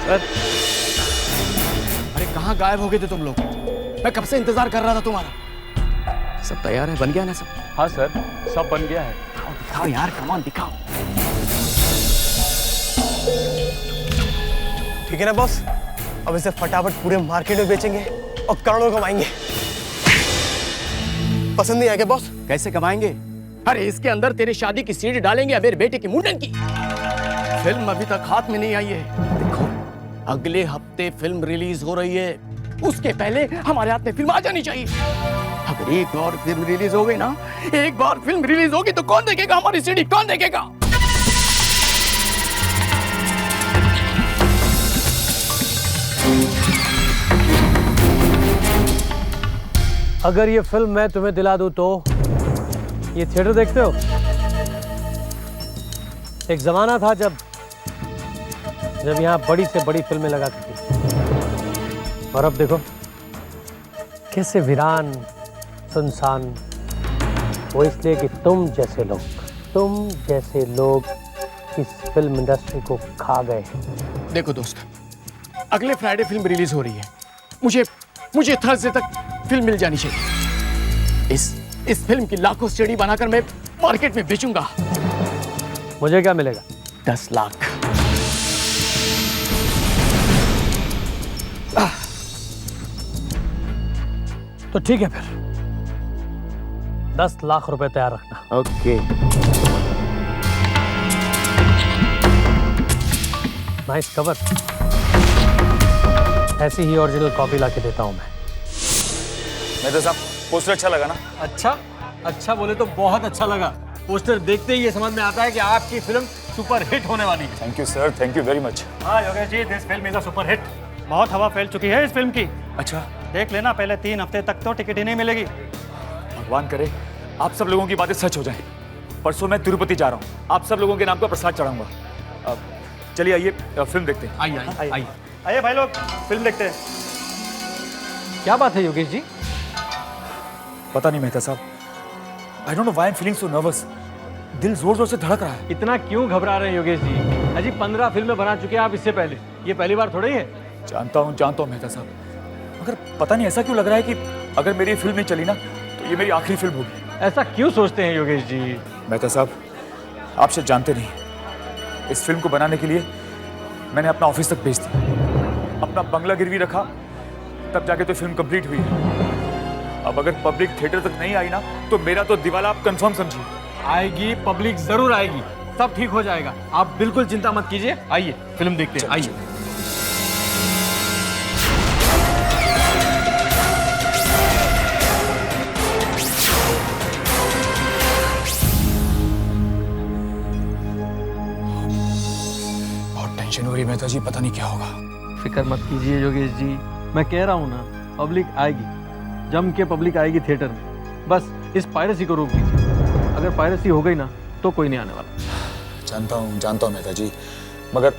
Sir, अरे कहाँ गायब हो गए थे तुम लोग? मैं कब से इंतजार कर रहा था तुम्हारा। सब तैयार है, बन गया ना सब? हाँ सर, सब बन गया है। दिखाओ यार, कमान दिखाओ। ठीक है ना बॉस, अब इसे फटाफट पूरे मार्केट में बेचेंगे और करोड़ों कमाएंगे। पसंद नहीं आएगा बॉस? कैसे कमाएंगे? अरे इसके अंदर तेरी शादी की सीढ़ी डालेंगे या मेरे बेटे की मुंडन की। फिल्म अभी तक हाथ में नहीं आई है। देखो, अगले हफ्ते फिल्म रिलीज हो रही है, उसके पहले हमारे हाथ में फिल्म आ जानी चाहिए। अगर एक बार फिल्म रिलीज हो गई ना, एक बार फिल्म रिलीज होगी तो कौन देखेगा हमारी सीढ़ी? कौन देखेगा? अगर ये फिल्म मैं तुम्हें दिला दूं तो ये थिएटर देखते हो? एक जमाना था जब यहाँ बड़ी से बड़ी फिल्में लगा करती थी, और अब देखो कैसे वीरान सुनसान। वो इसलिए कि तुम जैसे लोग इस फिल्म इंडस्ट्री को खा गए हैं। देखो दोस्त, अगले फ्राइडे फिल्म रिलीज हो रही है। मुझे थर्सडे तक फिल्म मिल जानी चाहिए। इस फिल्म की लाखों सीडी बनाकर मैं मार्केट में बेचूंगा। मुझे क्या मिलेगा? 10 लाख। तो ठीक है, फिर 10 लाख रुपए तैयार रखना। ओके। Nice cover. ऐसी ही ओरिजिनल कॉपी लाके देता हूं मैं। मेहता साहब, पोस्टर अच्छा लगा ना? अच्छा बोले तो बहुत अच्छा लगा। पोस्टर देखते ही ये समझ में आता है कि आपकी फिल्म सुपर हिट होने वाली है। Thank you sir, thank you very much. हाँ Yogesh ji, this film is a super hit. बहुत हवा फैल चुकी है इस फिल्म की। अच्छा, देख लेना, पहले 3 हफ्ते तक तो टिकट ही नहीं मिलेगी। भगवान करे आप सब लोगों की बातें सच हो जाएं। परसों मैं तिरुपति जा रहा हूँ, आप सब लोगों के नाम का प्रसाद चढ़ाऊंगा। चलिए आइए फिल्म देखते हैं। आइए भाई लोग, फिल्म देखते हैं। क्या बात है योगेश जी? पता नहीं मेहता साहब, I don't know why I am feeling so nervous. दिल जोर जोर से धड़क रहा है। इतना क्यों घबरा रहे हैं योगेश जी? अजी 15 फिल्में बना चुके हैं आप इससे पहले, ये पहली बार थोड़ी है। जानता हूँ मेहता साहब, मगर पता नहीं ऐसा क्यों लग रहा है कि अगर मेरी फिल्म नहीं चली ना तो ये मेरी आखिरी फिल्म होगी। ऐसा क्यों सोचते हैं योगेश जी? मेहता साहब, आप शायद जानते नहीं, इस फिल्म को बनाने के लिए मैंने अपना ऑफिस तक बेच दिया, अपना बंगला गिरवी रखा, तब जाके तो फिल्म कंप्लीट हुई है। अब अगर पब्लिक थिएटर तक नहीं आई ना तो मेरा तो दिवाला आप कंफर्म समझिए। आएगी, पब्लिक जरूर आएगी, सब ठीक हो जाएगा, आप बिल्कुल चिंता मत कीजिए। आइए फिल्म देखते हैं, आइए। बहुत टेंशन हो रही है मेहता जी, पता नहीं क्या होगा। फिक्र मत कीजिए योगेश जी, मैं कह रहा हूँ ना, पब्लिक आएगी, जम के पब्लिक आएगी थिएटर में। बस इस पायरेसी को रोक दीजिए। अगर पायरेसी हो गई ना तो कोई नहीं आने वाला। जानता हूँ मेहता जी, मगर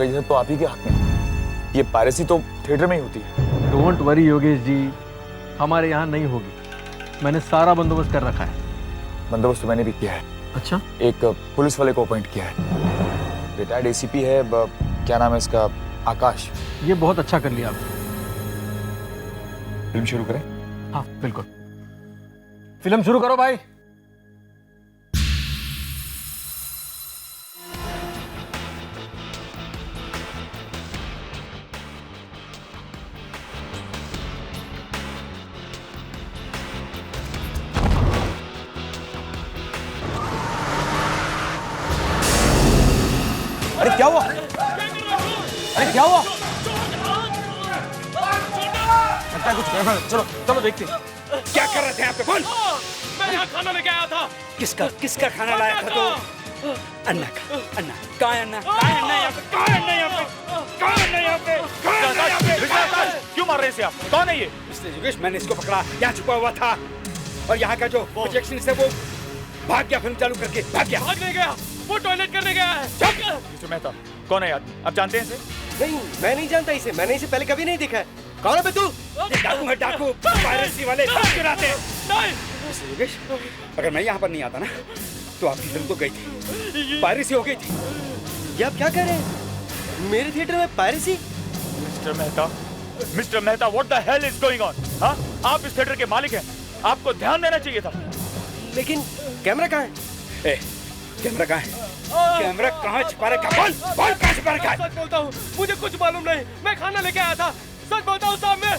ये तो आप ही के हक में। ये पायरेसी तो थिएटर में ही होती है। डोंट वरी योगेश जी, हमारे यहाँ नहीं होगी। मैंने सारा बंदोबस्त कर रखा है। बंदोबस्त तो मैंने भी किया है। अच्छा? एक पुलिस वाले को अपॉइंट किया है, रिटायर्ड एसीपी है, क्या नाम है इसका, आकाश। ये बहुत अच्छा कर लिया आपने। फिल्म शुरू करें? हाँ बिल्कुल, फिल्म शुरू करो भाई। अरे क्या हुआ? लगता है कुछ गड़बड़। चलो देखते हैं। क्या कर रहे थे आप? बोल। मैं यहाँ खाना लेके आया था। किसका खाना लाया था तो? अन्ना का। अन्ना कहाँ है? अन्ना यहाँ पे। क्यों मार रहे हैं आप? कौन है ये? मिस्टर योगेश, मैंने इसको पकड़ा, यहाँ छुपा हुआ था, और यहाँ का जो प्रोजेक्शन है वो भाग गया, फिल्म चालू करके भाग गया। भाग नहीं गया, वो टॉयलेट करने गया है। मिस्टर मेहता, कौन है यार? आप जानते हैं इसे? नहीं, मैं नहीं जानता इसे, मैंने इसे पहले कभी नहीं देखा है। कौन है बे तू? डाकू है, डाकू, पायरेसी वाले चुराते। नहीं। मिस्टर योगेश, अगर मैं यहाँ पर नहीं आता ना तो आपकी फिल्म तो गई थी, पायरेसी हो गई थी। ये आप क्या कह रहे हैं? मेरे थिएटर में piracy? Mister Mehta, what the hell is going on? हाँ, आप इस थिएटर के मालिक हैं, आपको ध्यान देना चाहिए था। लेकिन कैमरा कहाँ है? ए, कैमरा कहाँ है? कैमरा कहाँ छिपा रखा? बोल बोल, कहाँ छिपा रखा है? सच बोलता हूँ, मुझे कुछ मालूम नहीं। मैं खाना लेके आया था। सच बोलता हूँ साहब, मैं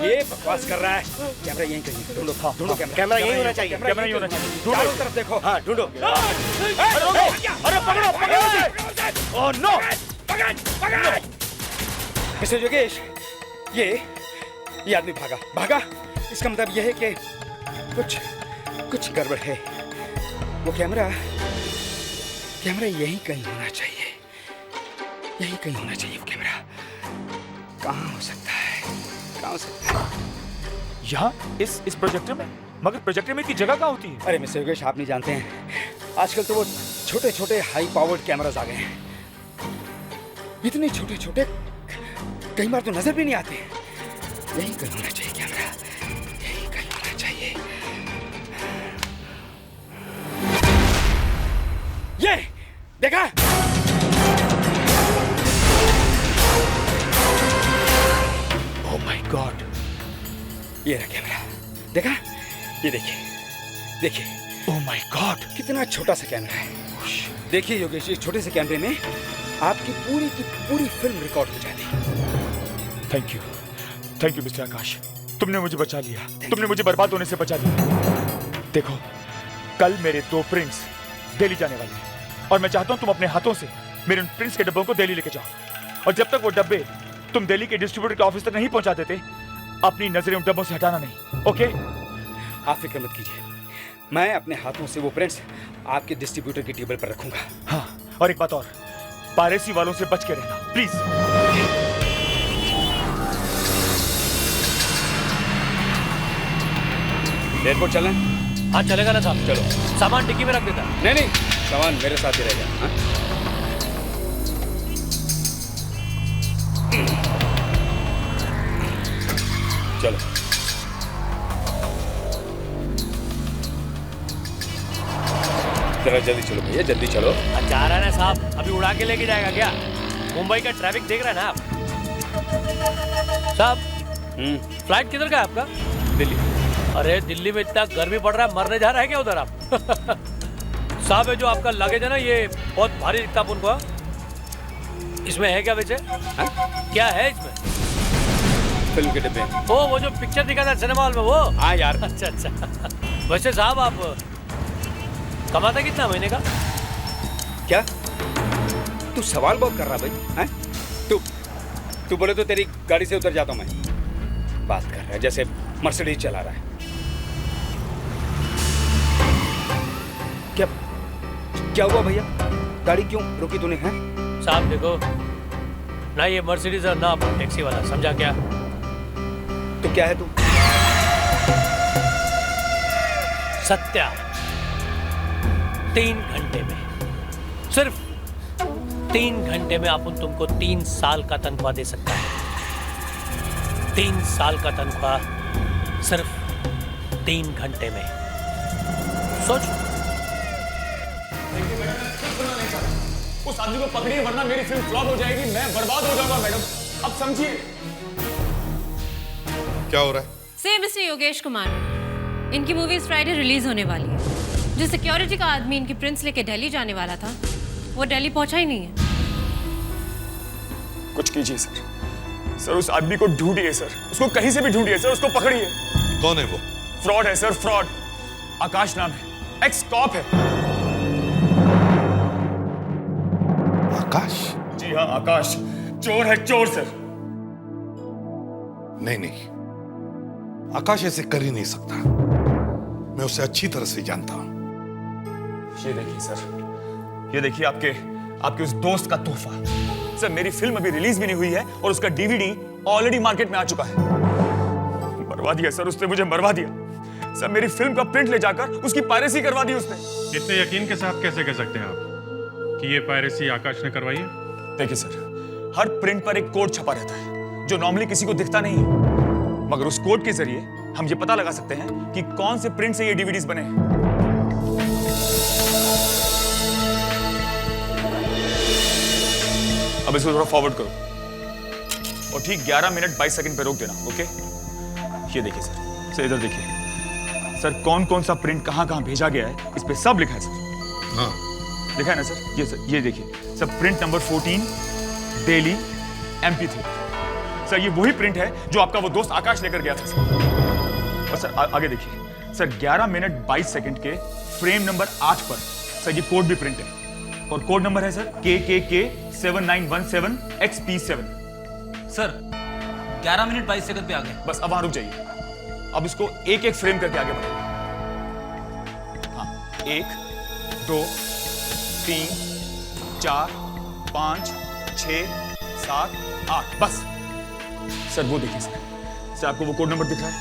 ये बकवास कर रहा है। कैमरा यहीं कहीं है। ढूंढो, ढूंढो कैमरा। कैमरा यहीं होना चाहिए। कैमरा यहीं होना चाहिए। चारों तरफ देखो। हाँ, ढूंढो। अरे पकड़ो पकड़ो उसे। ओह नो, पकड़ पकड़। मिस्टर योगेश, ये आदमी भागा। इसका मतलब यह है कि कुछ गड़बड़ है। वो कैमरा यहीं कहीं होना चाहिए। वो कैमरा कहाँ हो सकता है? यहाँ इस प्रोजेक्टर में? मगर प्रोजेक्टर में की जगह कहाँ होती है? अरे मिस्टर योगेश, आप नहीं जानते हैं, आजकल तो वो छोटे हाई पावर्ड कैमरास आ गए हैं। इतने छोटे कई बार तो नजर भी नहीं आते। यहीं कहीं होना चाहिए कैमरा, यहीं कहीं होना चाहिए। ये देखा? ओह माय गॉड, ये रहा कैमरा, देखा? ये देखिए। ओह माय गॉड, कितना छोटा सा कैमरा है। देखिए योगेश, इस छोटे से कैमरे में आपकी पूरी की पूरी फिल्म रिकॉर्ड हो जाती। थैंक यू मिस्टर आकाश, तुमने मुझे बचा लिया। तुमने मुझे बर्बाद होने से बचा लिया। देखो, कल मेरे 2 प्रिंट्स दिल्ली जाने वाले हैं और मैं चाहता हूं तुम अपने हाथों से मेरे उन प्रिंट्स के डब्बों को दिल्ली लेके जाओ। और जब तक वो डब्बे तुम दिल्ली के डिस्ट्रीब्यूटर के ऑफिस तक नहीं पहुंचा देते, अपनी नजरें उन डब्बों से हटाना नहीं, ओके? आप फिक्र मत कीजिए, मैं अपने हाथों से वो प्रिंट्स आपके डिस्ट्रीब्यूटर की टेबल पर रखूंगा। हाँ, और एक बात और, पायरेसी वालों से बच के रहना प्लीज। एयरपोर्ट चलना है? हाँ चलेगा ना साहब। चलो। सामान डिक्की में रख देता। नहीं, सामान मेरे साथ ही रहेगा। हाँ? चलो। जरा जल्दी चलो भैया, जल्दी चलो। जा रहा है ना साहब, अभी उड़ा के लेके जाएगा क्या? मुंबई का ट्रैफिक देख रहे हैं ना आप साहब? फ्लाइट किधर का है आपका? दिल्ली। अरे दिल्ली में इतना गर्मी पड़ रहा है, मरने जा रहा है क्या उधर आप? साहब, ये जो आपका लगेज है ना, ये बहुत भारी दिखता है उनको। इसमें है क्या वैसे? क्या है इसमें? फिल्म के डिब्बे। ओ, वो जो पिक्चर दिखा था सिनेमा हॉल में, वो? हाँ यार। अच्छा। वैसे साहब, आप कमाते कितना महीने का? क्या तू सवाल बहुत कर रहा भाई? हैं? तू बोले तो तेरी गाड़ी से उतर जाता हूं मैं। बात कर रहा है जैसे मर्सिडीज चला रहा है। क्या हुआ भैया? गाड़ी क्यों रोकी तूने? हैं? साहब देखो ना, ये मर्सिडीज और ना टैक्सी वाला, समझा क्या? तो क्या है तू? सत्या 3 घंटे में, सिर्फ 3 घंटे में अपन तुमको 3 साल का तनख्वाह दे सकता है। 3 साल का तनख्वाह सिर्फ 3 घंटे में। सोच। उस आदमी को पकड़िए, वरना मेरी फिल्म फ्लॉप हो जाएगी, मैं बर्बाद हो जाऊंगा मैडम, अब समझिए। क्या हो रहा है? से मिस्टर योगेश कुमार, इनकी मूवी इस फ्राइडे रिलीज होने वाली है। जो सिक्योरिटी का आदमी इनकी प्रिंट्स लेके दिल्ली जाने वाला था, वो दिल्ली पहुंचा ही नहीं है। कुछ कीजिए सर, उस आदमी को ढूंढिए सर, उसको कहीं से भी ढूंढिए सर, उसको पकड़िए। कौन है वो? फ्रॉड है सर, फ्रॉड। आकाश नाम है, एक्स कॉप है। आकाश? जी हाँ, आकाश चोर है, चोर सर। नहीं, आकाश ऐसे कर ही नहीं सकता। मैं उसे अच्छी तरह से जानता हूं। ये देखिए सर, ये देखिए आपके उस दोस्त का तोहफा। सर, मेरी फिल्म अभी रिलीज भी नहीं हुई है और उसका डीवीडी ऑलरेडी मार्केट में आ चुका है। मरवा दिया सर उसने, मुझे मरवा दिया सर। मेरी फिल्म का प्रिंट ले जाकर उसकी पायरेसी करवा दी उसने। इतने यकीन के साथ कैसे कह सकते हैं आप कि ये पायरेसी आकाश ने करवाई है? देखिए सर, हर प्रिंट पर एक कोड छपा रहता है जो नॉर्मली किसी को दिखता नहीं है, मगर उस कोड के जरिए हम ये पता लगा सकते हैं कि कौन से प्रिंट से ये डीवीडीज बने हैं। अब इसको थोड़ा फॉरवर्ड करो। और ठीक 11 मिनट 22 सेकंड पे रोक देना। ओके, ये देखिए सर, इधर देखिए सर, कौन कौन सा प्रिंट कहाँ कहाँ भेजा गया है इस पे सब लिखा है सर। हाँ, लिखा है ना सर, ये देखिए sir, print number 14 Delhi MP3। Sir ये वही प्रिंट है जो आपका वो दोस्त आकाश लेकर गया था सर। और सर आगे देखिए सर, 11 मिनट 22 सेकंड के फ्रेम नंबर 8 पर सर ये कोड भी प्रिंट है, और कोड नंबर है sir KKK 7917 XP7। Sir 11 minute 22 second पे आ गए। बस अब वहां रुक जाइए, अब इसको एक एक फ्रेम करके आगे बढ़ाइए। हाँ, 1 2 3 4 5 6 7 8, बस। सर वो देखिए सर, आपको वो कोड नंबर दिख रहा है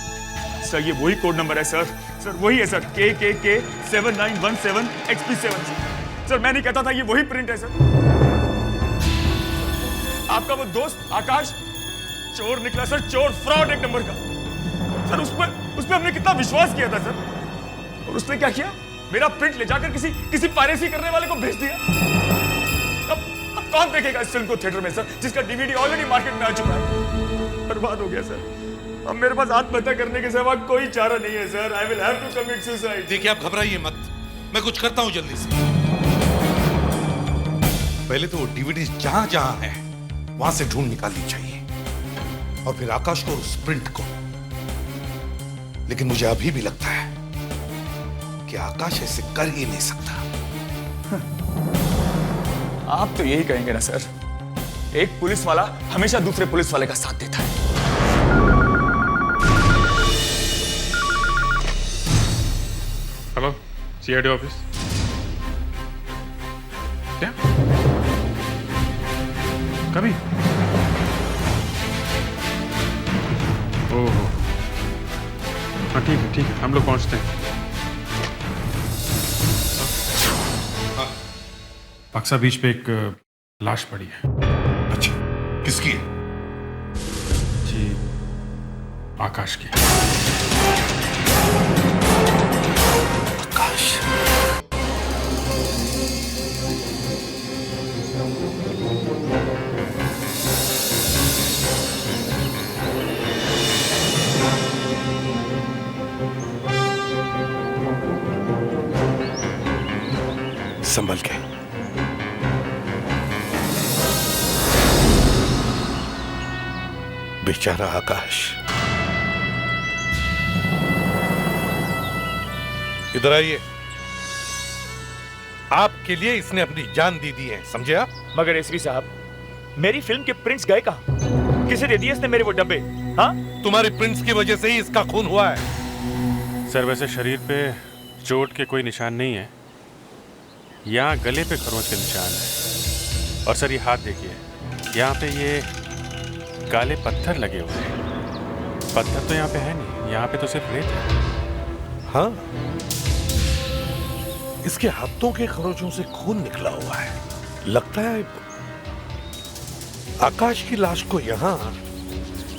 सर, ये वही कोड नंबर है सर, वही है सर, KKK 7917 XP7। सर मैं नहीं कहता था ये वही प्रिंट है सर। आपका वो दोस्त आकाश चोर निकला सर, चोर, फ्रॉड एक नंबर का सर। उस पर हमने कितना विश्वास किया था सर, और उसने क्या किया, मेरा प्रिंट ले जाकर किसी पायरेसी करने वाले को भेज दिया। अब कौन देखेगा इस फिल्म को थिएटर में सर, जिसका DVD ऑलरेडी मार्केट में आ चुका है। बर्बाद हो गया सर, अब मेरे पास आत्महत्या करने के सिवा कोई चारा नहीं है sir. I will have to commit suicide. देखिए आप घबराइए मत, मैं कुछ करता हूं जल्दी से। पहले तो वो DVD जहां जहां है वहां से ढूंढ निकालनी चाहिए, और फिर आकाश को, उस प्रिंट को। लेकिन मुझे अभी भी लगता है कि आकाश ऐसे कर ही नहीं सकता। आप तो यही कहेंगे ना सर, एक पुलिस वाला हमेशा दूसरे पुलिस वाले का साथ देता है। Hello, CID office. क्या कभी? ओहो, हाँ ठीक है, हम लोग पहुंचते हैं। बक्सा बीच पे एक लाश पड़ी है। अच्छा, किसकी है? जी, आकाश की। आकाश? संभल के। बेचारा आकाश। इधर आइए। आपके लिए इसने अपनी जान दे दी है, समझे आप? मगर एसपी साहब, मेरी फिल्म के प्रिंट्स गए कहां? किसे दे दिए इसने मेरे वो डब्बे? हाँ, तुम्हारे प्रिंट्स की वजह से ही इसका खून हुआ है। सर वैसे शरीर पे चोट के कोई निशान नहीं है, यहाँ गले पे खरोंच के निशान है। और सर ये हाथ देखिए, यहाँ पे ये काले पत्थर लगे हुए हैं। पत्थर तो यहाँ पे है नहीं, यहाँ पे तो सिर्फ रेत है। हाँ, इसके हाथों के खरोंचों से खून निकला हुआ है। लगता है आकाश की लाश को यहाँ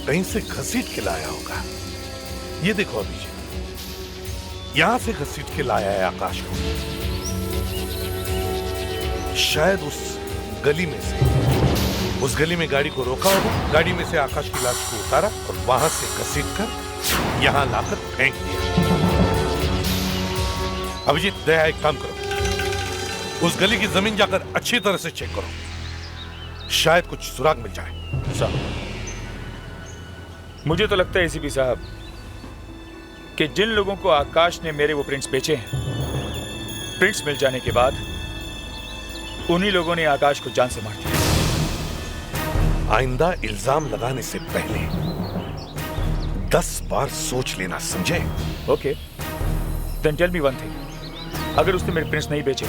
कहीं से घसीट के लाया होगा। ये देखो अभिजीत, यहां से घसीट के लाया है आकाश को। शायद उस गली में से, उस गली में गाड़ी को रोका होगा, गाड़ी में से आकाश की लाश को उतारा और वहां से घसीट कर यहां लाकर फेंक दिया। अभिजीत, दया एक काम करो, उस गली की जमीन जाकर अच्छी तरह से चेक करो, शायद कुछ सुराग मिल जाए। साहब, मुझे तो लगता है एसीपी साहब कि जिन लोगों को आकाश ने मेरे वो प्रिंट्स बेचे हैं, प्रिंट्स मिल जाने के बाद उन्हीं लोगों ने आकाश को जान से मार दिया। आइंदा इल्जाम लगाने से पहले 10 बार सोच लेना, समझे? Okay, then tell me one thing, अगर उसने मेरे प्रिंट्स नहीं बेचे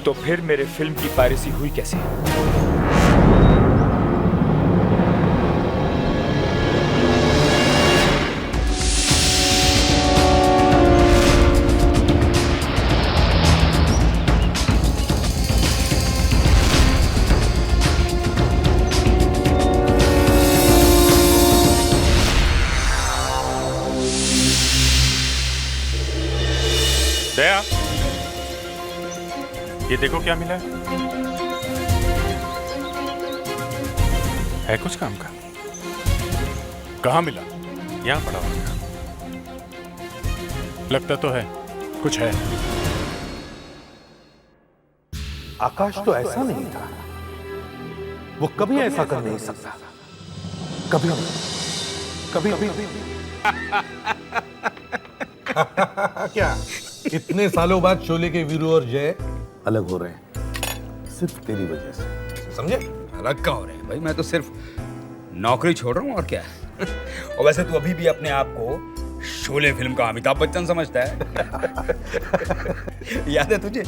तो फिर मेरे फिल्म की पायरेसी हुई कैसे? दया, ये देखो क्या मिला है कुछ काम का। कहाँ मिला? यहाँ पड़ा हुआ। लगता तो है कुछ है। आकाश तो ऐसा नहीं था, वो कभी ऐसा कर नहीं सकता, कभी कभी कभी। क्या इतने सालों बाद शोले के वीरू और जय अलग हो रहे हैं सिर्फ तेरी वजह से, समझे? अलग का हो रहे हैं भाई, मैं तो सिर्फ नौकरी छोड़ रहा हूँ और क्या। और वैसे तू अभी भी अपने आप को शोले फिल्म का अमिताभ बच्चन समझता है। याद है तुझे?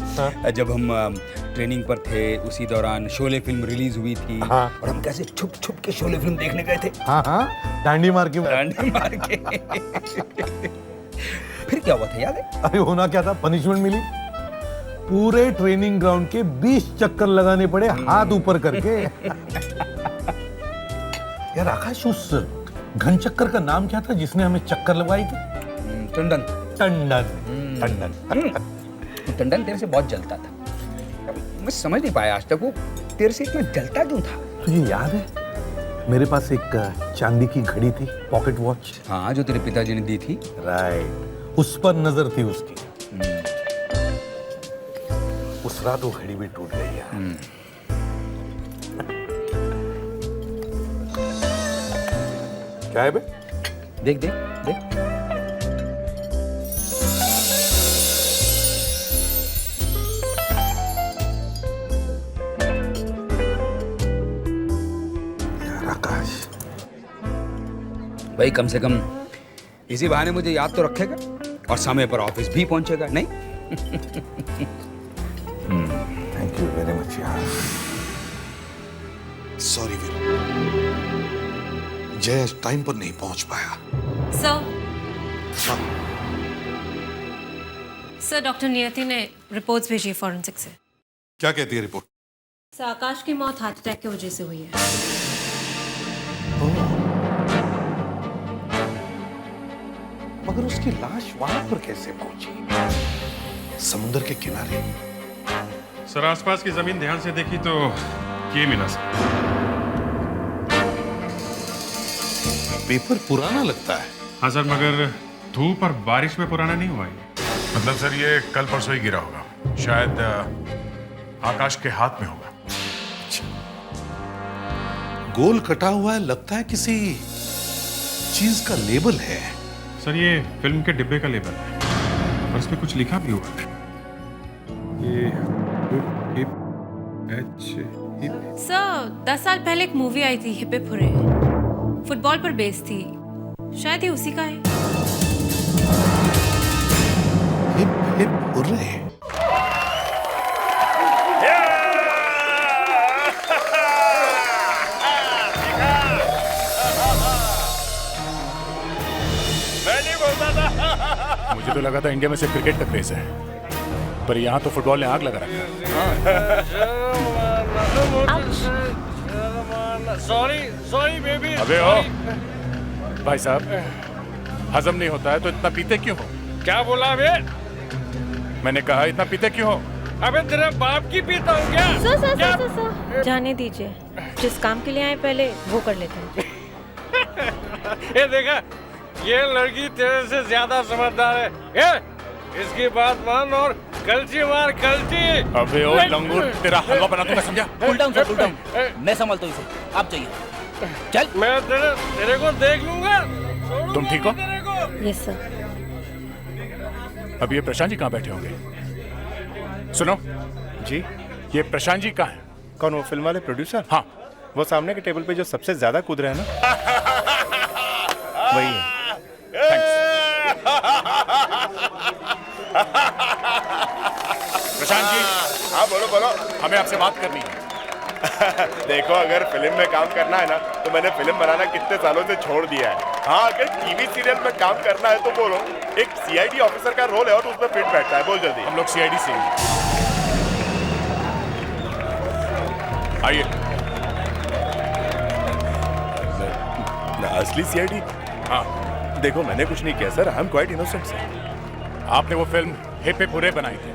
जब हम ट्रेनिंग पर थे उसी दौरान शोले फिल्म रिलीज हुई थी। और हम कैसे छुप छुप के शोले फिल्म देखने गए थे। डांडी मार के फिर क्या हुआ था याद है? अरे होना क्या था, पनिशमेंट मिली। पूरे ट्रेनिंग ग्राउंड के 20 चक्कर लगाने पड़े हाथ ऊपर करके। यार आकाश, उस घन चक्कर का नाम क्या था जिसने हमें चक्कर लगवाई थी? टंडन। टंडन। टंडन। टंडन तेरे से बहुत जलता था। मैं समझ नहीं पाया आज तक वो तेरे से इतना जलता क्यों था। तुझे याद है मेरे पास एक चांदी की घड़ी थी, पॉकेट वॉच। हाँ, जो तेरे पिताजी ने दी थी। राइट, उस पर नजर थी उसकी। उस रात वो घड़ी भी टूट गई यार। क्या है बे? देख देख देख। यार आकाश, भाई कम से कम इसी बहाने मुझे याद तो रखेगा और समय पर ऑफिस भी पहुंचेगा, नहीं? थैंक यू वेरी मच यार। सॉरी वीरू, जय टाइम पर नहीं पहुंच पाया। सर डॉक्टर नियति ने रिपोर्ट्स भेजी फॉरेंसिक से। क्या कहती है रिपोर्ट? सर आकाश की मौत हार्ट अटैक की वजह से हुई है। मगर उसकी लाश वहां पर कैसे पहुंची? समुद्र के किनारे। सर आसपास की जमीन ध्यान से देखी तो ये मिला सर। पेपर पुराना लगता है। हाँ सर, मगर धूप और बारिश में पुराना नहीं हुआ ये। मतलब सर ये कल परसों ही गिरा होगा, शायद आकाश के हाथ में होगा। गोल कटा हुआ है, लगता है किसी चीज का लेबल है। सर ये फिल्म के डिब्बे का लेबल है और उसमें कुछ लिखा भी हुआ है। ये सर 10 साल पहले एक मूवी आई थी हिप हिप हुर्रे, फुटबॉल पर बेस्ड थी, शायद ये उसी का है। Hip hip hurray. मुझे तो लगा था इंडिया में सिर्फ क्रिकेट का क्रेज है, पर यहाँ तो फुटबॉल ने आग लगा रखा है। Sorry baby. अबे ओ भाई साहब, हजम नहीं होता है तो इतना पीते क्यों हो? क्या बोला बे? मैंने कहा इतना पीते क्यों हो? अबे तेरे बाप की पीता हूँ क्या? सर जाने दीजिए, जिस काम के लिए आए पहले वो कर लेते हैं। ये देखा, ये लड़की तेरे से ज्यादा समझदार है। इसकी बात मान और कलची मार कलची। अबे ओ लंगूर, तेरा हलवा बना दूंगा, समझा? Cool down sir, cool down. मैं संभालता हूँ इसे, आप जाइए। चल। मैं तेरे को देख लूंगा। तुम ठीक हो? Yes sir. अब ये प्रशांत जी कहाँ बैठे होंगे? सुनो जी, ये प्रशांत जी कहाँ हैं? कौन, वो फिल्म वाले प्रोड्यूसर? हाँ, वो सामने के टेबल पे जो सबसे ज्यादा कूद रहे हैं ना, वही है। प्रशांत जी। हाँ बोलो बोलो। हमें आपसे बात करनी है। देखो, अगर फिल्म में काम करना है ना तो मैंने फिल्म बनाना कितने सालों से छोड़ दिया है। हाँ, अगर टीवी सीरियल में काम करना है तो बोलो। एक सीआईडी ऑफिसर का रोल है और उसमें फिट बैठता है। बोल जल्दी। हम लोग सीआईडी से हैं। आइए। असली सीआईडी? हाँ, देखो मैंने कुछ नहीं किया sir, I am quite innocent sir. आपने वो फिल्म हिप हिप हुर्रे बनाई थी?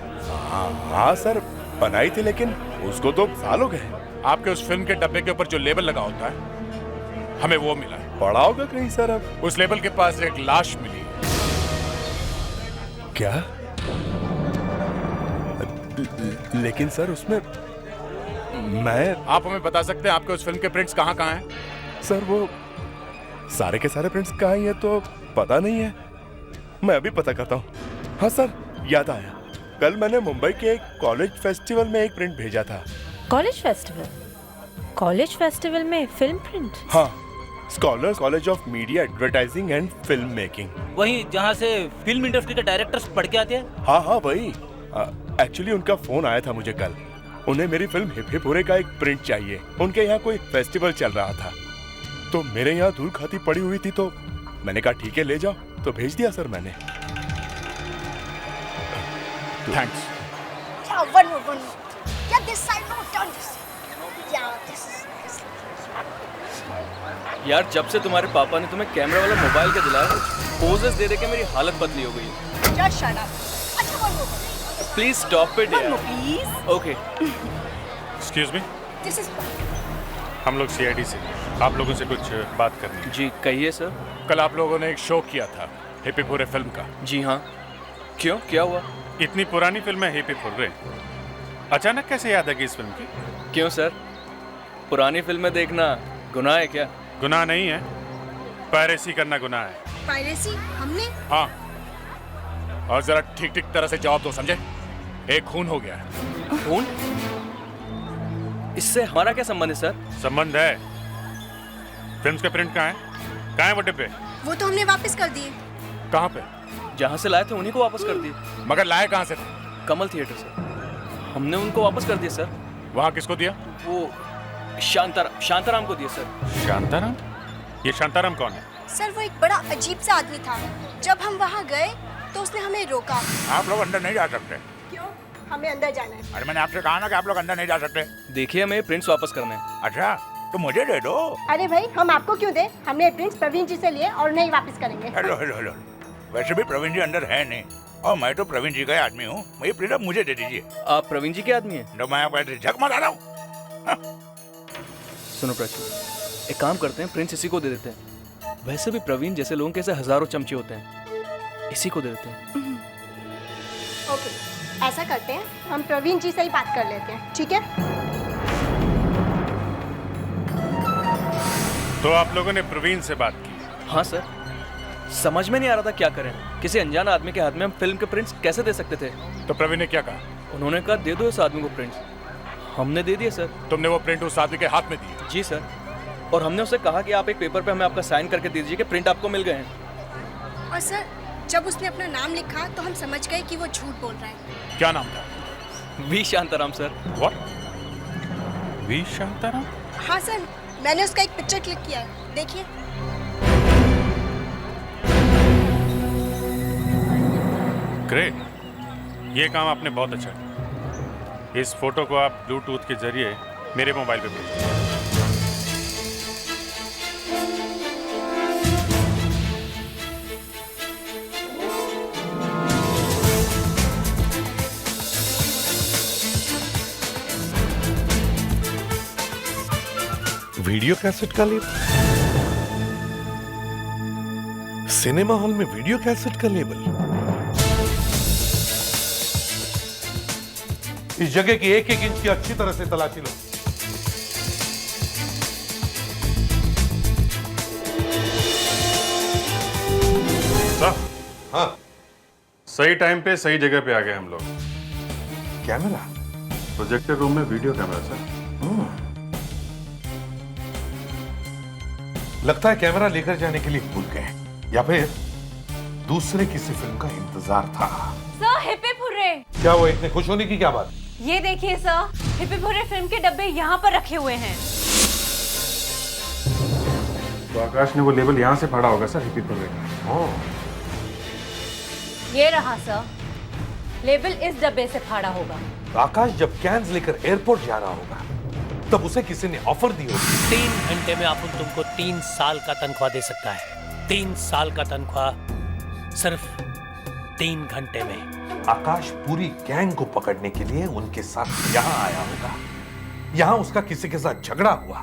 हाँ सर, बनाई थी, लेकिन उसको तो साल हो गए। आपके उस फिल्म के डब्बे के ऊपर जो लेबल लगा होता है, हमें वो मिला है। पड़ा होगा कहीं सर। अब उस लेबल के पास एक लाश मिली। क्या? लेकिन सर उसमें मैं... आप हमें बता सकते हैं आपके उस फिल्म के प्रिंट्स कहाँ कहाँ हैं? सर वो सारे के सारे प्रिंट्स कहाँ हैं तो पता नहीं है। मैं अभी पता करता हूँ। हाँ सर, याद आया, कल मैंने मुंबई के एक कॉलेज फेस्टिवल में एक प्रिंट भेजा था। College festival? कॉलेज फेस्टिवल में फिल्म प्रिंट? हाँ, scholars college of media advertising and film making. वही जहाँ से फिल्म इंडस्ट्री के डायरेक्टर्स पढ़ के आते हैं? हाँ हाँ वही। एक्चुअली उनका फोन आया था मुझे कल। उन्हें मेरी फिल्म हिप हिप हुर्रे का एक प्रिंट चाहिए। उनके यहाँ कोई फेस्टिवल चल रहा था तो मेरे यहाँ धूल खाती पड़ी हुई थी तो मैंने कहा ठीक है ले जाओ, तो भेज दिया सर मैंने। Thanks. One more. Yeah, this side, no, turn this. Yeah, this is. यार जब से तुम्हारे पापा ने तुम्हें कैमरा वाला मोबाइल का दिलाया, पोजेस दे दे के मेरी हालत बदली हो गई है। Just shut up. अच्छा one more. Please stop it यार। Please. Okay. Excuse me, This is. हम लोग सीआईडी से आप लोगों से कुछ बात करनी है। जी कहिए सर। कल आप लोगों ने एक शो किया था हिप हिप हुर्रे फिल्म का। जी हाँ, क्यों, क्या हुआ? इतनी पुरानी फिल्म है हिप हिप हुर्रे, अचानक कैसे याद आ गई इस फिल्म की? क्यों सर, पुरानी फिल्में देखना गुनाह है क्या? गुनाह नहीं है, पायरेसी करना गुनाह है। Piracy? हमने? हाँ, और जरा ठीक ठीक तरह से जवाब दो, समझे? एक खून हो गया है। खून? इससे हमारा क्या संबंध है सर? संबंध है। फिल्म्स के प्रिंट कहाँ है? कहाँ है वो डिब्बे? वो तो हमने वापस कर दिए। कहाँ पे? जहाँ से लाए थे उन्हीं को वापस कर दिए। मगर लाए कहाँ से थे? कमल थिएटर से। हमने उनको वापस कर दिया सर। वहाँ किसको दिया? वो शांताराम को दिया सर। शांताराम? ये शांताराम कौन है? सर वो एक बड़ा अजीब सा आदमी था। जब हम वहाँ गए तो उसने हमें रोका। आप लोग अंदर नहीं जा सकते। क्यों? हमें अंदर जाना है। अरे मैंने आपसे कहा ना कि आप लोग अंदर नहीं जा सकते। देखिए हमें प्रिंट्स वापस करने हैं। अच्छा, तो मुझे दे दो। अरे भाई हम आपको क्यों दे? हमने प्रिंट्स प्रवीण जी से लिए और नहीं वापस करेंगे। हेलो। वैसे भी प्रवीण जी अंदर है नहीं और मैं तो प्रवीण जी का आदमी हूँ। ये प्रिंट अब मुझे दे दीजिए। आप प्रवीण जी के आदमी हैं? तो मैं आपको झक मार रहा हूँ। सुनो प्राची, एक काम करते हैं, प्रिंट्स इसी को दे देते हैं। वैसे भी प्रवीण जैसे लोगों के ऐसे हजारों चमचे होते हैं, इसी को दे देते हैं। ओके, ऐसा करते हैं, हम प्रवीण जी से ही बात कर लेते हैं, ठीक है? तो आप लोगों ने प्रवीण से बात की? हाँ सर, समझ में नहीं आ रहा था क्या करें। किसी अनजान आदमी के हाथ में हम फिल्म के प्रिंट्स कैसे दे सकते थे? तो प्रवीण ने क्या कहा? उन्होंने कहा दे दो इस आदमी को प्रिंट्स। हमने दे दिए सर। तुमने वो प्रिंट उस आदमी के हाथ में दिए? जी सर, और हमने उसे कहा कि आप एक पेपर पे हमें आपका साइन करके दे दीजिए कि प्रिंट आपको मिल गए हैं। और सर जब उसने अपना नाम लिखा तो हम समझ गए कि वो झूठ बोल रहा है। क्या नाम था? V Shantaram sir. What? V Shantaram? हाँ सर, मैंने उसका एक पिक्चर क्लिक किया है, देखिए। ग्रेट, ये काम आपने बहुत अच्छा किया। इस फोटो को आप ब्लूटूथ के जरिए मेरे मोबाइल पे भेजिए। वीडियो कैसेट का लेबल, सिनेमा हॉल में वीडियो कैसेट का लेबल। इस जगह की एक एक इंच की अच्छी तरह से तलाशी लो। हाँ, सही टाइम पे सही जगह पे आ गए हम लोग। कैमरा? प्रोजेक्टर रूम में वीडियो कैमरा सर। लगता है कैमरा लेकर जाने के लिए भूल गए, या फिर दूसरे किसी फिल्म का इंतजार था। Sir hip hip hurray. क्या वो इतने खुश होने की क्या बात? ये देखिए sir, hip hip hurray film के डब्बे यहाँ पर रखे हुए हैं। तो आकाश ने वो लेबल यहाँ से फाड़ा होगा सर, हिप हिप हुर्रे का। ये रहा सर, लेबल इस डब्बे से फाड़ा होगा। आकाश जब कैन्स लेकर एयरपोर्ट जा रहा होगा तब उसे किसी ने ऑफर दी होगी। 3 घंटे में आप तुमको 3 साल का तनख्वाह दे सकता है। 3 साल का तनख्वाह सिर्फ 3 घंटे में। आकाश पूरी गैंग को पकड़ने के लिए उनके साथ यहाँ आया होगा। यहाँ उसका किसी के साथ झगड़ा हुआ।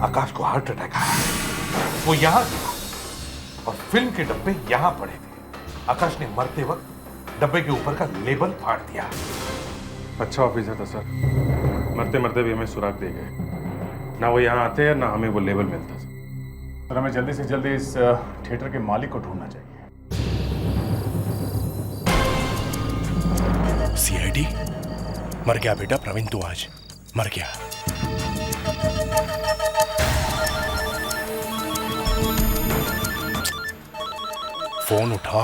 आकाश को हार्ट अटैक आया। वो यहां था और फिल्म के डब्बे यहां पड़े थे। आकाश ने मरते वक्त डब्बे के ऊपर का लेबल फाड़ दिया। अच्छा ऑफिसर था सर, मरते मरते भी हमें सुराग दे गए। ना वो यहाँ आते हैं ना हमें वो लेबल मिलता सर। हमें जल्दी से जल्दी इस थिएटर के मालिक को ढूंढना चाहिए। सीआईडी मर गया बेटा प्रवीण, तू आज मर गया। फोन उठा।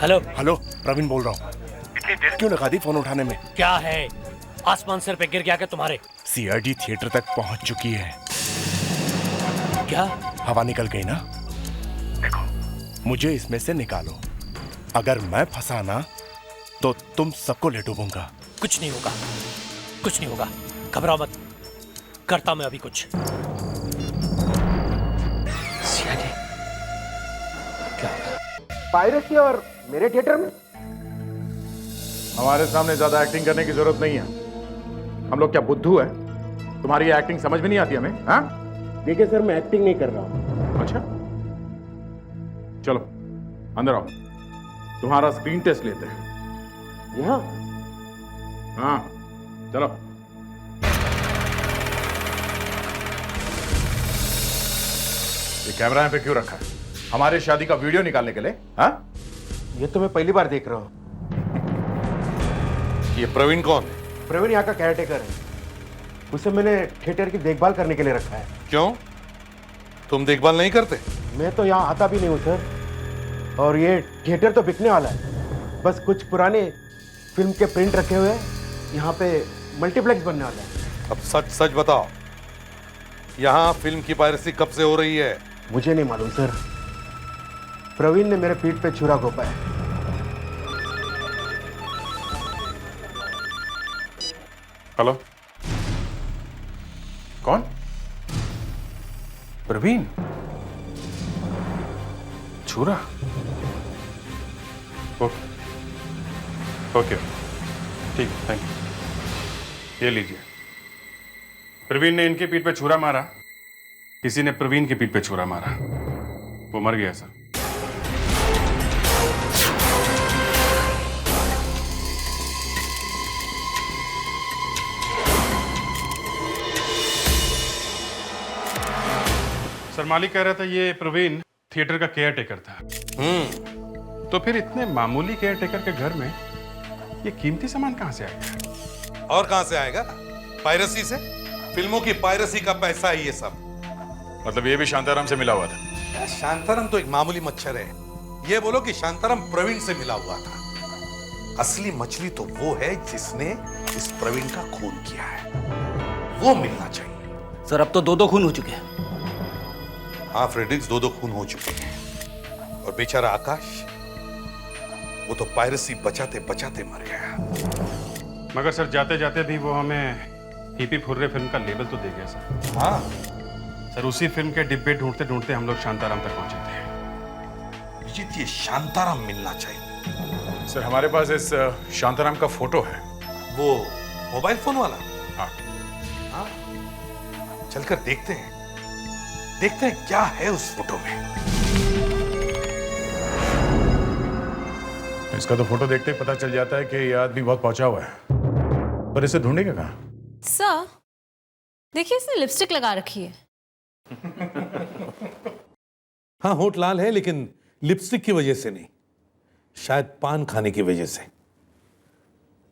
हेलो हेलो, प्रवीण बोल रहा हूँ। इतनी देर क्यों लगा दी फोन उठाने में? क्या है, आसमान सिर पे गिर गया क्या तुम्हारे? सीआईडी थिएटर तक पहुंच चुकी है। क्या? हवा निकल गई ना? देखो, मुझे इसमें से निकालो। अगर मैं फंसा ना तो तुम सबको ले डूबूंगा। कुछ नहीं होगा, कुछ नहीं होगा, घबराओ मत, करता मैं अभी कुछ। पायरेसी और मेरे थिएटर में हमारे सामने ज्यादा एक्टिंग करने की जरूरत नहीं है। हम लोग क्या बुद्धू है? तुम्हारी ये एक्टिंग समझ में नहीं आती हमें? हाँ? देखिए सर, मैं एक्टिंग नहीं कर रहा हूँ। अच्छा, चलो अंदर आओ, तुम्हारा स्क्रीन टेस्ट लेते हैं। यहाँ? हाँ चलो। ये कैमरा यहाँ पे क्यों रखा है? हमारे शादी का वीडियो निकालने के लिए? हाँ? ये तो मैं पहली बार देख रहा हूँ। ये प्रवीण कौन है? प्रवीण यहाँ का केयरटेकर है। उसे मैंने थिएटर की देखभाल करने के लिए रखा है। क्यों, तुम देखभाल नहीं करते? मैं तो यहाँ आता भी नहीं हूँ सर। और ये थिएटर तो बिकने वाला है। बस कुछ पुराने फिल्म के प्रिंट रखे हुए हैं। यहाँ पे मल्टीप्लेक्स बनने वाला है। अब सच सच बताओ, यहाँ फिल्म की पायरेसी कब से हो रही है? मुझे नहीं मालूम सर। प्रवीण ने मेरे पीठ पे छुरा घोंपा है। हेलो, कौन? प्रवीण? छुरा? ओके ओके, ठीक है, थैंक यू। ये लीजिए। प्रवीण ने इनके पीठ पे छुरा मारा, किसी ने प्रवीण की पीठ पे छुरा मारा, वो मर गया सर। सर मालिक कह रहा था ये प्रवीण थिएटर का केयर टेकर था। तो फिर इतने मामूली केयर टेकर के घर में ये कीमती सामान कहां से आएगा? और कहां से आएगा? पायरेसी से। फिल्मों की पायरेसी का पैसा है ये सब। मतलब ये भी शांताराम से मिला हुआ था? शांताराम तो एक मामूली मच्छर है। ये बोलो कि शांताराम प्रवीण से मिला हुआ था। असली मछली तो वो है जिसने इस प्रवीण का खून किया है, वो मिलना चाहिए। सर अब तो 2-2 खून हो चुके हैं। हाँ फ्रेडरिक्स, 2-2 खून हो चुके हैं। और बेचारा आकाश, वो तो पायरेसी बचाते बचाते मर गया। मगर सर जाते जाते भी वो हमें हीपी फुर्रे फिल्म का लेबल तो दे गया सर। हाँ सर, उसी फिल्म के डिब्बे ढूंढते ढूंढते हम लोग शांताराम तक पहुंचे थे। अभिजीत, ये शांताराम मिलना चाहिए। सर हमारे पास इस शांताराम का फोटो है। वो मोबाइल फोन वाला? हाँ। हाँ, चलकर देखते हैं क्या है उस फोटो में। इसका तो फोटो देखते ही पता चल जाता है कि ये आदमी बहुत पहुंचा हुआ है, पर इसे ढूंढेगा कहाँ? सर देखिए, इसने लिपस्टिक लगा रखी है। हाँ, होठ लाल है लेकिन लिपस्टिक की वजह से नहीं, शायद पान खाने की वजह से।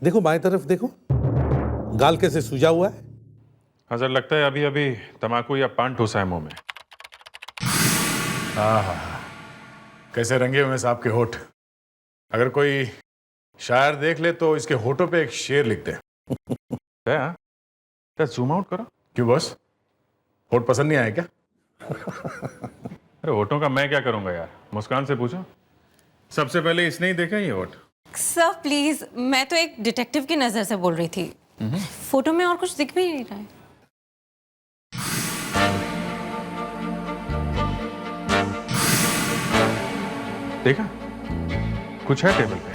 देखो बाएं तरफ देखो, गाल कैसे सूजा हुआ है। हाँ सर, लगता है अभी अभी तंबाकू या पान ठूसा है मुंह में। हाँ, कैसे रंगे हुए साहब के होठ। अगर कोई शायर देख ले तो इसके होठों पे एक शेर लिख दे। क्या जूम आउट करो? क्यों बॉस, होठ पसंद नहीं आए क्या? अरे होठों का मैं क्या करूंगा यार, मुस्कान से पूछो। सबसे पहले इसने ही देखा ये होठ। सर प्लीज, मैं तो एक डिटेक्टिव की नजर से बोल रही थी। फोटो में और कुछ दिख भी नहीं रहा है। देखा, कुछ है टेबल पे।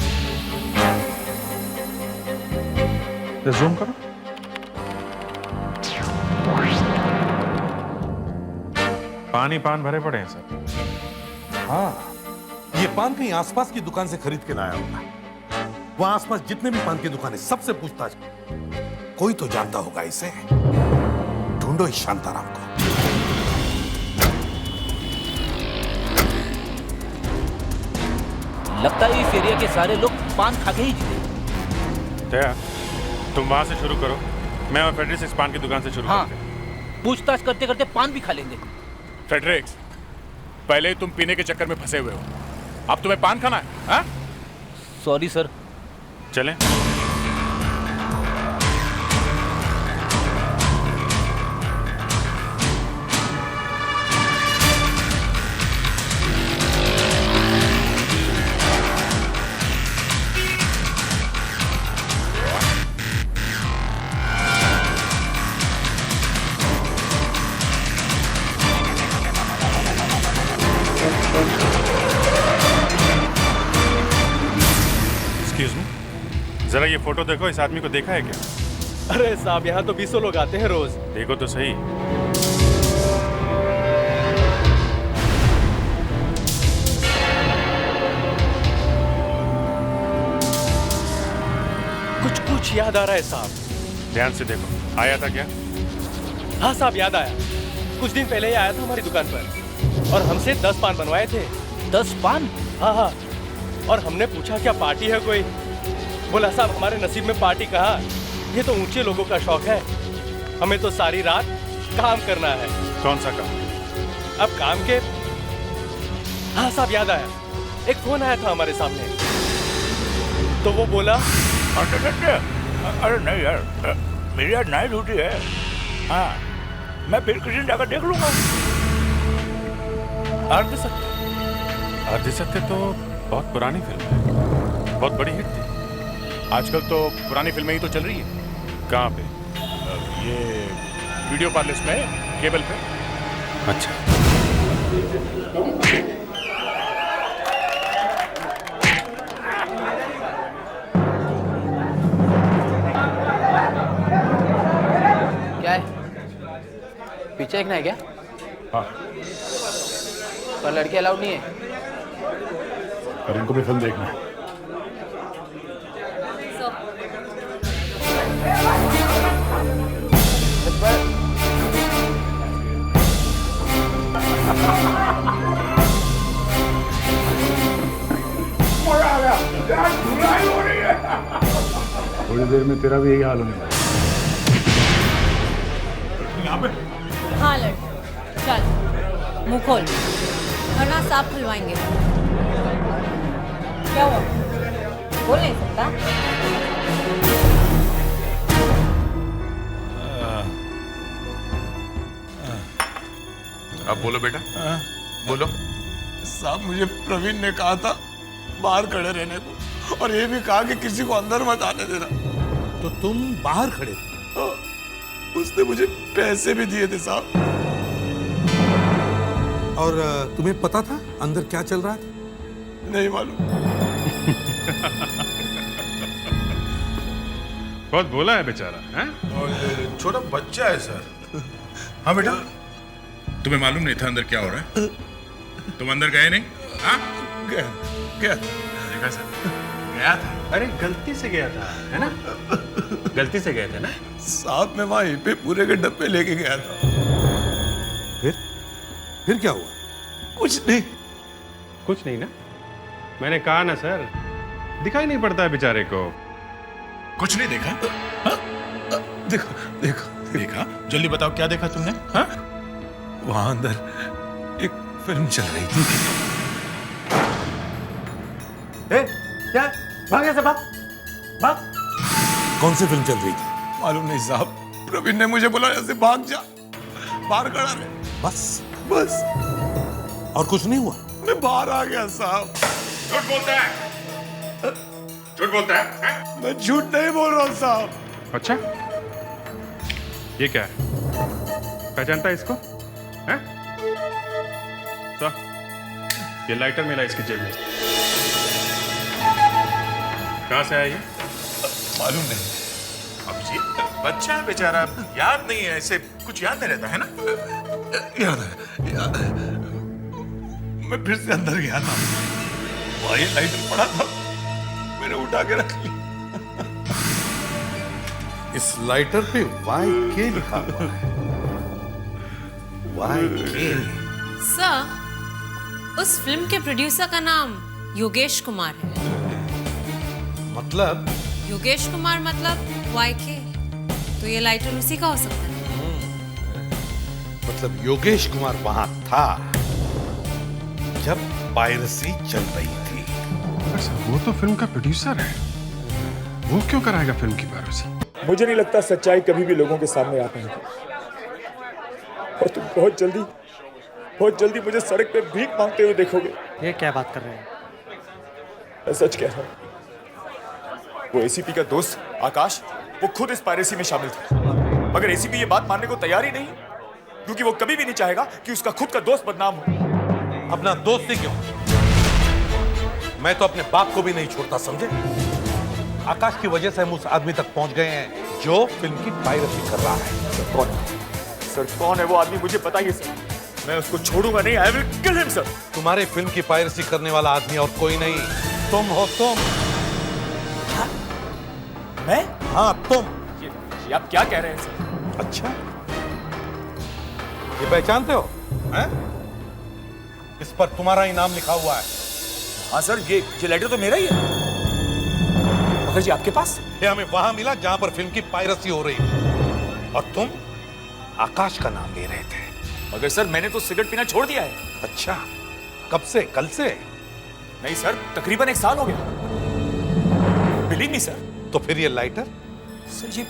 जूम करो। पानी पान भरे पड़े हैं सर। हाँ, ये पान कहीं आसपास की दुकान से खरीद के लाया होगा। वहां आसपास जितने भी पान की दुकानें सबसे पूछताछ, कोई तो जानता होगा इसे। ढूंढो इस शांताराम को। लगता है इस एरिया के सारे लोग पान खा के ही जीते। दया, तुम वहां से शुरू करो, मैं और फ्रेडरिक्स इस पान की दुकान से शुरू करते हाँ, पूछताछ करते करते पान भी खा लेंगे। फ्रेडरिक्स, पहले ही तुम पीने के चक्कर में फंसे हुए हो, अब तुम्हें पान खाना है? हाँ? Sorry sir. चलें? एक्सक्यूज मी, जरा ये फोटो देखो, इस आदमी को देखा है क्या? अरे साहब, यहाँ तो 20 लोग आते हैं रोज। देखो तो सही। कुछ कुछ याद आ रहा है साहब। ध्यान से देखो, आया था क्या? हाँ साहब, याद आया। कुछ दिन पहले ही आया था हमारी दुकान पर और हमसे 10 पान बनवाए थे। 10 पान? हाँ हाँ। और हमने पूछा क्या पार्टी है कोई? बोला साहब हमारे नसीब में पार्टी कहाँ, ये तो ऊंचे लोगों का शौक है, हमें तो सारी रात काम करना है। कौन सा काम? अब काम के, हाँ साहब याद आया, एक फोन आया था हमारे सामने, तो वो बोला अरे नहीं यार, मेरी आज नाइट ड्यूटी है। हाँ, मैं फिर किसी दिन जाकर देख लूंगा। अर्धसत्य। अर्धसत्य तो बहुत पुरानी फिल्म है, बहुत बड़ी हिट थी। आजकल तो पुरानी फिल्में ही तो चल रही है। कहाँ पे? ये वीडियो पार्लर्स में, केबल पे। अच्छा। क्या है? पीछे देखना है क्या? हाँ। पर लड़के अलाउड नहीं है। पर इनको भी फिल्म देखना है। थोड़ी देर में तेरा भी यही हाल होने वाला है। यहाँ पे? हाँ लड़, चल मुंह खोल वरना सांप खुलवाएंगे। क्या हुआ? बोल नहीं सकता? अब बोलो बेटा, बोलो। साहब, मुझे प्रवीण ने कहा था बाहर खड़े रहने को, और ये भी कहा कि किसी को अंदर मत आने देना। तो तुम बाहर खड़े थे? उसने मुझे पैसे भी दिए थे साहब। और तुम्हें पता था अंदर क्या चल रहा था? नहीं मालूम। बहुत बोला है बेचारा, हैं? छोटा बच्चा है सर। हाँ बेटा, तुम्हें मालूम नहीं था अंदर क्या हो रहा है? तुम अंदर गए नहीं? हाँ? गया देखा सर, गया था। अरे गलती से गया था, है ना? गलती से गए थे ना? साहब, मैं वहां पे पूरे के डब्बे लेके गया था। फिर क्या हुआ? कुछ नहीं। कुछ नहीं ना? मैंने कहा ना सर, दिखाई नहीं पड़ता है बेचारे को। कुछ नहीं देखा? देखा? जल्दी बताओ, क्या देखा तुमने? हाँ? वहां अंदर एक फिल्म चल रही थी। क्या? भाग यहाँ से, भाग। कौन सी फिल्म चल रही थी? मालूम नहीं साहब, प्रवीण ने मुझे बोला ऐसे भाग जा, बाहर खड़ा रहे। बस? और कुछ नहीं हुआ? मैं बाहर आ गया साहब। झूठ बोलता है? मैं झूठ नहीं बोल रहा हूँ साहब। अच्छा, ये क्या है? पहचानता है इसको? हैं? तो ये लाइटर मिला इसकी जेब में। कहाँ से आया ये? मालूम नहीं। अब जी, बच्चा है बेचारा, याद नहीं है, ऐसे कुछ याद नहीं रहता है ना? याद है। मैं फिर से अंदर गया था, वही लाइटर पड़ा था, मैंने उठा के रख लिया। इस लाइटर पे YK लिखा हुआ है। YK। सर, उस फिल्म के प्रोड्यूसर का नाम योगेश कुमार है। मतलब? योगेश कुमार मतलब YK, तो ये लाइटर उसी का हो सकता है। मतलब योगेश कुमार वहां था जब पायरेसी चल रही थी। वो तो फिल्म का प्रोड्यूसर है, वो क्यों कराएगा फिल्म की पायरेसी? मुझे नहीं लगता सच्चाई कभी भी लोगों के सामने आ पाएगी, और तुम बहुत जल्दी मुझे सड़क पे भीख मांगते हुए देखोगे। ये क्या बात कर रहे हैं? मैं सच कह रहा हूं, वो एसीपी का दोस्त आकाश, वो खुद इस पायरेसी में शामिल था, मगर एसीपी ये बात मानने को तैयार ही नहीं, क्योंकि वो कभी भी नहीं चाहेगा कि उसका खुद का दोस्त बदनाम हो। अपना दोस्त ही क्यों, मैं तो अपने बाप को भी नहीं छोड़ता, समझे? आकाश की वजह से हम उस आदमी तक पहुंच गए हैं जो फिल्म की पायरेसी कर रहा है। सर कौन है वो आदमी, मुझे बताइए सर, मैं उसको छोड़ूंगा नहीं। I will kill him sir. तुम्हारे फिल्म की पायरेसी करने वाला आदमी और कोई नहीं, तुम हो। तुम? मैं? हाँ तुम। ये आप क्या कह रहे हैं सर? अच्छा, ये पहचानते हो? हैं? इस पर तुम्हारा ही नाम लिखा हुआ है। हाँ सर, ये लेटर तो मेरा ही है। मगर जी आपके पास? ये हमें वहां मिला जहां पर फिल्म की पायरेसी हो रही थी, और तुम आकाश का नाम ले रहे थे। मगर सर मैंने तो सिगरेट पीना छोड़ दिया है। अच्छा, कब से? कल से? नहीं सर, तकरीबन 1 साल हो गया। Believe me sir. तो फिर ये लाइटर? सर ये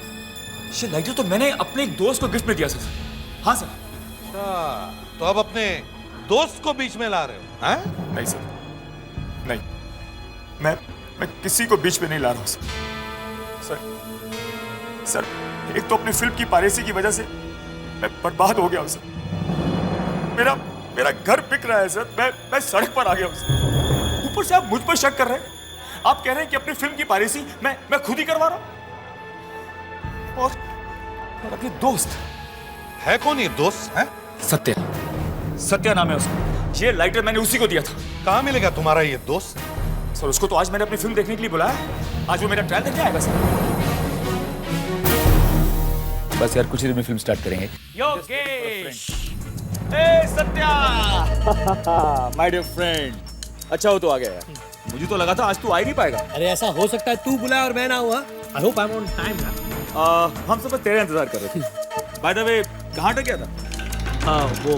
लाइटर तो मैंने अपने एक दोस्त को गिफ्ट में दिया सर। हाँ सर। अच्छा, तो अब अपने दोस्त को बीच में ला रहे हो? हैं? नहीं सर, नहीं, मैं किसी को बीच में नहीं ला रहा हूँ सर। एक तो अपनी फिल्म की पायरेसी की वजह से मैं बर्बाद हो गया हूँ सर। मेरा घर बिक रहा है सर, मैं सड़क पर आ गया हूँ सर। ऊपर से आप मुझ पर शक कर रहे हैं। आप कह रहे हैं कि अपनी फिल्म की पायरेसी मैं खुद ही करवा रहा हूँ। और अपने दोस्त है कौन ये दोस्त? है सत्या नाम है उसका। ये लाइटर मैंने उसी को दिया था। कहाँ मिलेगा तुम्हारा ये दोस्त? सर उसको तो आज मैंने अपनी फिल्म देखने के लिए बुलाया। आज वो मेरा ट्रायल देखने आएगा सर। बस यार कुछ ही देर में फिल्म स्टार्ट करेंगे। Yogesh, Satya, my dear friend, अच्छा हो तो आ गया यार। मुझे तो लगा था आज तू आ ही नहीं पाएगा। अरे ऐसा हो सकता है तू बुलाया और मैं ना हुआ। I hope I am on time ना। हम सब तेरा इंतजार कर रहे थे। बाय द वे, कहाँ अटक गया था? हाँ वो,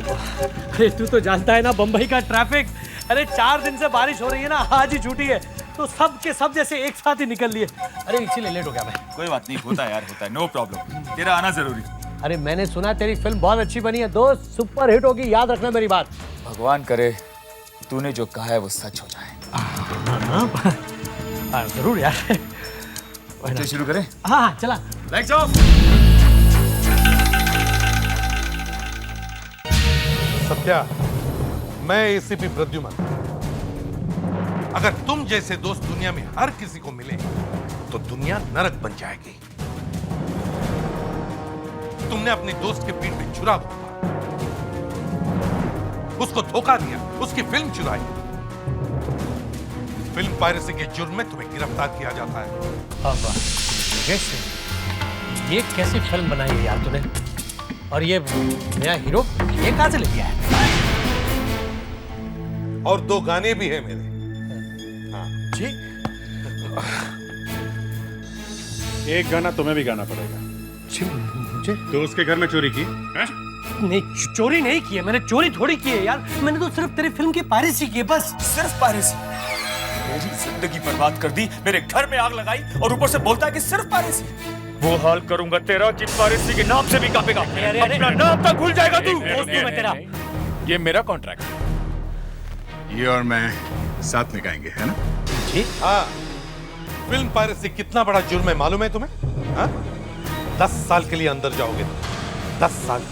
अरे तू तो जानता है ना बम्बई का ट्रैफिक। अरे 4 दिन से बारिश हो रही है ना, आज ही छुट्टी है, तो सब के सब जैसे एक साथ ही निकल लिए। अरे इसीलिए लेट हो गया मैं। कोई बात नहीं, होता है यार, होता है, नो प्रॉब्लम। तेरा आना जरूरी। अरे मैंने सुना तेरी फिल्म बहुत अच्छी बनी है दोस्त, सुपर हिट होगी, याद रखना मेरी बात। भगवान करे तूने जो कहा है वो सच हो जाए। जरूर यार। तो शुरू करें? हाँ चला। Lights off. सत्या, मैं एसीपी प्रद्युमन। अगर तुम जैसे दोस्त दुनिया में हर किसी को मिले तो दुनिया नरक बन जाएगी। तुमने अपने दोस्त के पीठ पे छुरा घोंपा, उसको धोखा दिया, उसकी फिल्म चुराई। फिल्म पायरेसी के जुर्म में तुम्हें गिरफ्तार किया जाता है। अब ये कैसी फिल्म बनाई है यार तूने? और ये नया हीरो ये कहां से ले लिया है? और 2 गाने भी हैं मेरे। हाँ जी। एक गाना तुम्हें भी गाना पड़ेगा। मुझे? दोस्त के घर में चोरी की? नहीं, चोरी नहीं की है मैंने, चोरी थोड़ी की है यार। मैंने तो सिर्फ तेरी फिल्म की पायरेसी की है, बस। सिर्फ पायरेसी? मेरी जिंदगी बर्बाद कर दी, मेरे घर में आग लगाई, और ऊपर से बोलता है कि सिर्फ पायरेसी। वो हाल करूंगा तेरा कि पायरेसी के नाम से भी कांपेगा। अपना नाम तक भूल जाएगा तू। दोस्त हूं मैं तेरा। ये मेरा कॉन्ट्रैक्ट है, ये और मैं साथ में गाएंगे, है ना? जी हाँ। फिल्म पायरेसी कितना बड़ा जुर्म है मालूम है तुम्हें? हाँ? 10 साल के लिए अंदर जाओगे। 10 साल।